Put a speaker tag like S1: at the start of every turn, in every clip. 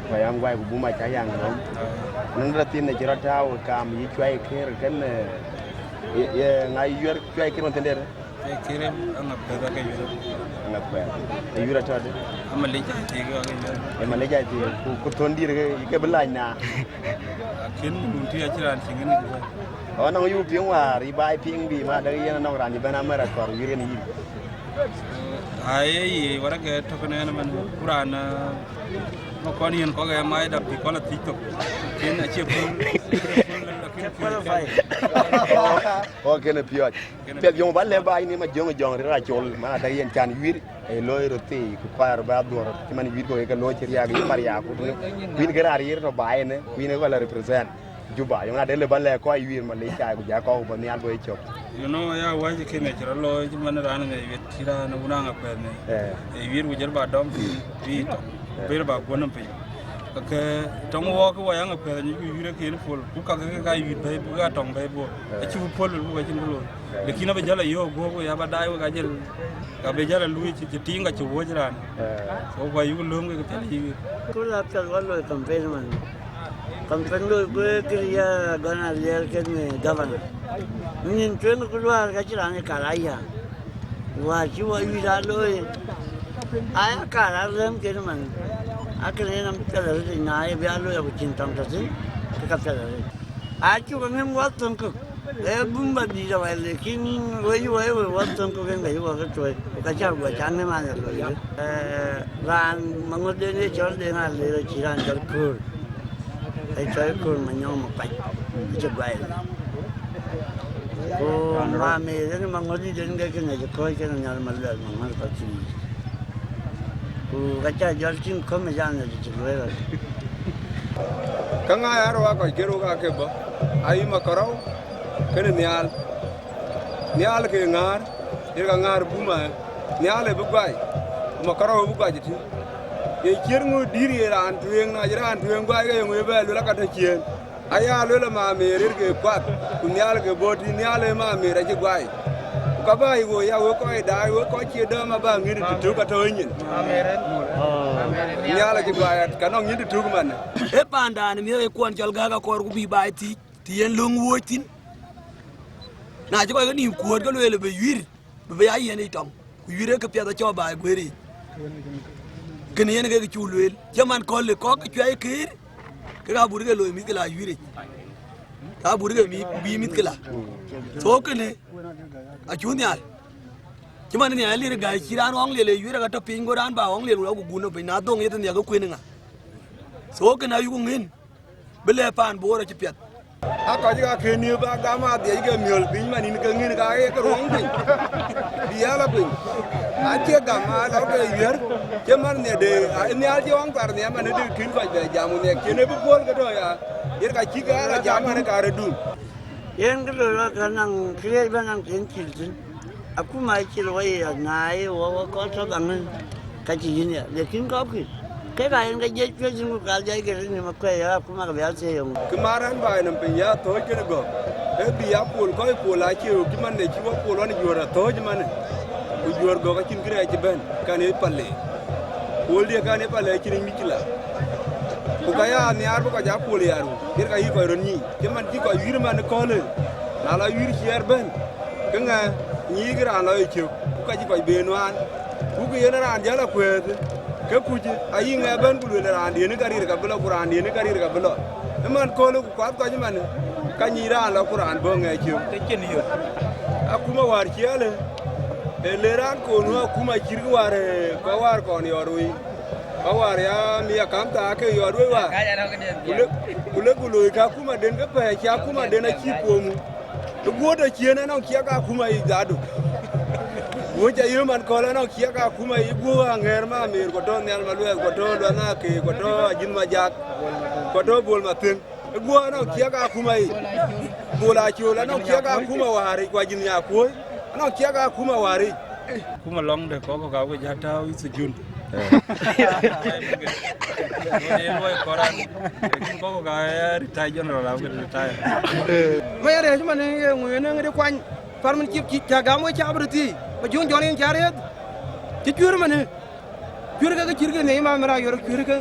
S1: Bayam guai bu ma cayang non nan ratin ne jirata o kam yi chuai kher kan ye ngai yer chuai kher tender
S2: e kire anga pera ke yer
S1: anga pa e yurata de
S2: amale ja ti ga yer
S1: e male ja ti ku tondir ke belai na
S2: ken dun ti achiran singin
S1: o nang yu pieng wa ri bai pieng bi ma da yen nang ran di bana mara kor yiren yi
S2: ai wara ke to ne man purana ma ko ni ko ga mai da pi ko la tiktok ken achi pun
S1: o ken piot pe yong ba le bai ni ma jong jong ra chol ma da yen chan wir e loy roti ku kwar ba do ti man wir ko ke lo chi ya gi mar ya ku win ga ri no bai ne win ko la represent juba yung na de le ba le ko ai wir ma le cha ku ja ko ba ni al go e chop
S2: you know ya wa ji ken chira lo ji man ran ne wet tira na una nga pe ne e wir ku jer ba dom pi to ber ba ko nam pe ke tong wo ko wa nga pe ni wir ke ni fol ku ka ga wir be bu ga tong be bo e chu pol bu ga chin lo le kina be jala yo go go ya ba dai ga jel ga be jala lu chi ti nga chu wo jran so ba yu lum ga te ji
S3: ko la ka lo campaign man campaign lo be kriya gana ler ke ne governor nin tren ko lo ga jira ne karaya wa chi wa yu da lo aya kara lem ke man Akhirnya nam pela ri nai bialu ya kucing tang tasi ka pela ri. Acu kan ngem wat tangku. Bumba di jawa lekin wei wat tangku kan ga yuwa ka toy. Ka cha gua chan me ma lo ya. Ran mangode ne chol de na le chiran jal kur. Ai chol kur ma nyom ma pai. Cha gua. Oh ma me ne mangode den ga kan ga ko kan nyal ma lo ma ma ka chi. Kaca jalcin kome jana di cikuera.
S4: Kanga yaro wa ko gero ga ke ba. Ai makarau kene nial ke ngar ga ngar buma nial e bugai makarau bugai ti. Ye kirngu diri ran tueng na ran tueng ba ga ngwe ba lu la ka ta chien. Aya lu la ma me rir ke kwat ku nial ke boti nial e ma me ra ji gwai. Ka ba i go ya wo ko ai dai wo ko chi da ma ba ngi ti tu ka to nyin. Niala ji gwa ka no ngi ti tu man.
S5: E panda ni me ko an jol ga ko ku bi ba ti yen long wotin. Na ji ko ni ko ga le be yir be ya yen itom. Ku yire ka pya da cho ba gweri. Ken yen ga chu lwel. Jaman ko le ko ka chwa kir. Ka buru ga lo mi ga la yire. Ka buru ga mi bi mit ga la. So kene a junior cuman ni ali ga kiran ong le yura ga to pingo ran ba ong le lu gu no pe na dong yeten ya ga kwen nga so ke na yu ngin bele pan bo ra ci pet
S4: A ko ji ga ke ni ba ga ma de ga miol bin man ni ga ngin ga e ka rong bin biya la bin a che ga ma la ga yer ke man ne de ni al ji ong par ne man de kin ko be jamu ne ke ne bu bol ga do ya yer ga ci ga ra jamu ne ka ra du
S3: Yang kedua kanang kiri banang kincil. Aku mai ciloi nai wo ko to bangan kaci ini. Lekin kau ki. Kai bayan ga je pe jing ka jai ke ni ma kai ya aku ma ga biar se yong.
S4: kemaran ba nan bin ya to ke go e bi ya pol ko pol a che ki man ne ci wo pol on jora to ji man ku jor go ka kin kire ci ben kan e palle pol de kan e palle ci ni mikila ku ga ya ni ar ko ja pol yaru yer ga yi ko ron ni ke man ci ko yir man ko le na la yir ci er ben ke nga ni gra la ci ku ka ji ko be no an ku ge na ran ja la kwet ke ku ji ayi nga ben ku le ran de ni garir ka bela quran de ni garir ka bela man ko lu ko ko man ka ni ra la quran bo nga ci
S2: te ken yo
S4: akuma war ci ale e le ran ko no akuma ci war ko war ko ni orui ko war ya mi ya kam ta ke yo orui wa kule ka kuma den ga pa ya kuma den a ci ko mu to goda ci na non ki ka kuma i gado wo ja yo man ko la non ki ka kuma i go anger ma mi ko to nyal ma lu ko to do na ke ko to jin ma jak ko to bol ma tin go na ki ka kuma i bola ci la non ki ka kuma wari ko jin ya ko non ki ka kuma wari
S2: kuma long de ko ga ja ta su jun ne loy koran kin ko ga retire general la ga retire
S6: ma yare juma ne ngwe ne ngade kwan farman ci ta ga mo ci abrati ba jun jolin ciare ci jur ma ne jur ga cirga ne ma mara yor jur ga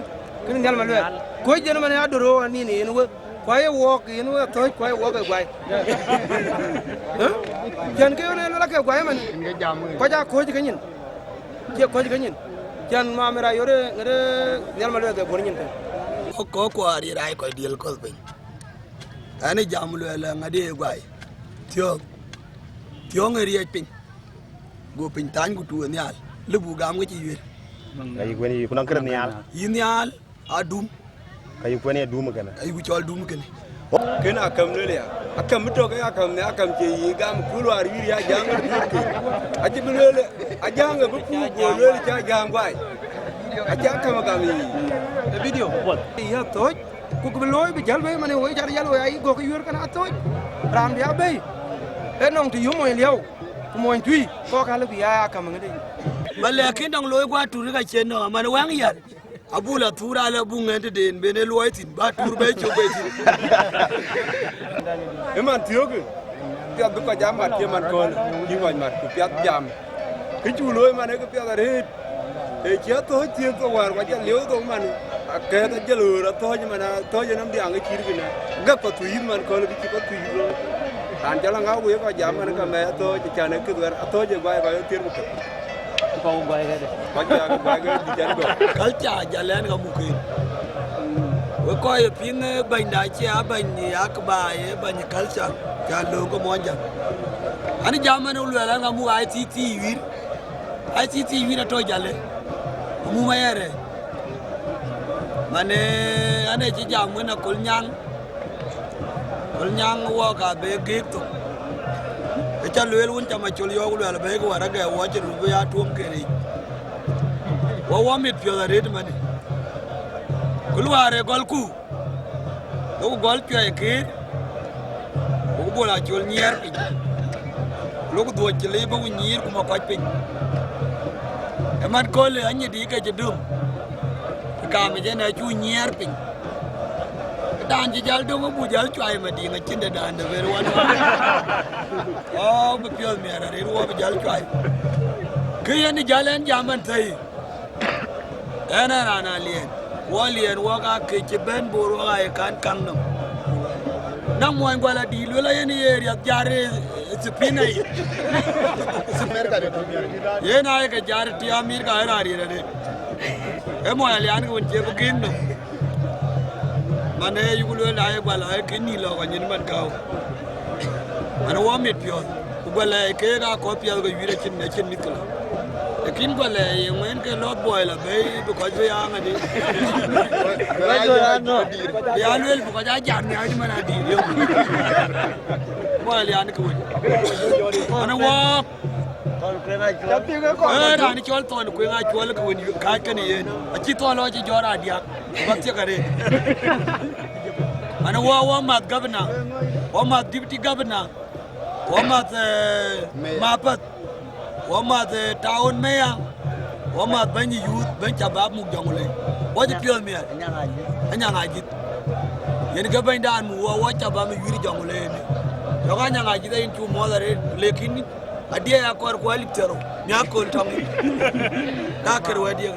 S6: kin dal ma le ko je ma ne adoro ni ne no kwaye wok yin wa to kwaye wok ga gwai jan ke ne la ke gwai man ko ja ko ji ganin ke ko ji ganin jan ma mera yore ngere yal ma le ga bonin
S5: ko ko ari rai ko diel ko be ani jamlu la ngade gwai tio ngeri pin go pin tan gu tu nyal lebu gam ga ci yir
S1: ay gweni ku nan kër nial
S5: yinyal adum
S1: kay gweni dum kana
S5: ay gu chol dum ken
S4: kena akam le ya akam to ga akam ne akam ke yi gam kulu ar wir ya jang ke aji le ajanga bu ku go le ja jang gwai aja akam gam yi
S6: video ya to ku ko loy bi jal be mane wo jar yal wo ay go ko yor kana to ram dia be e nong ti yumo liao ku mo tui ko ka le bi ya akam ngade
S5: balle kin dang loy gwa turi ga chen no man wang yar abula tura la bungende den bene loitin ba tur be chobetin
S4: e man tioge pia bu ko jam mat ke man ko ni wa mat ku pia jam ke chu loy man ke pia re e chia to chi to war wa ja leo to man ke ta jelo ra to je man to je nam diang ke chir gina ga pa tu yin man ko le ki pa tu ro an jala nga ko jam man ka me to je chane ke war to je ba ga tir bu
S3: Kau buat ke?
S4: Baca baga di jan go.
S5: kalcha jalen ga mukin we ko ye pin banda chi a ban akba ye ban kalcha jalo ko monja ani jamane ulwela ga mu ICT wir to jale mu mayere mane ane chi jamu na kulnyang wo ga be gito e cha lwel won chama chul yo ulwela be ko wara ga wo chi ru ya tuom keri wo mit pyo da red mane kulware golku do gol pyo e kir ko bola chul nyer pi loku do chile ba nyir kuma ko pin e man ko le anyi di ka jedum ka me je na chu nyer pin dan ji jal do bu jal chwai ma di nga chinde dan de ver wan oh bu pyo me ara re ro bu jal chwai ke yani jalen jaman thai ana rana lien walien wa ka ke che ben boro ga e kan kang no nang mo ngwala di lo la yani area jare spinai ye na ke jare ti amir ka ra ri re e mo ali an ko je ko kin no mane yu lo la e gwala e kin ni lo ga nyin man kaw ana wa mit pyo ko gwala e ke ga ko pyo ga yire chin ne chin mitla Kim ko le yen ke lot boy la be bu ko ju ya ngadi ya lel bu ko ja jam ya di mana di yo mo ali an ko ana wa ra ni chol ton ko nga chol ko ni ka ka ni yen a chi to lo chi jora dia ba ti kare ana wa mat governor wa mat deputy governor wa mat mapat Wamat tahun mea, wamat banyak youth, banyak cabab muk jangule. Wajib pion mea, hanya ngajit. Yang kebanyakan muwa cabab muk jangule ni. Jangan yang ngajit aja itu modal, lekin dia akor kualiti terus, ni akor tamu. Tak kerja dia.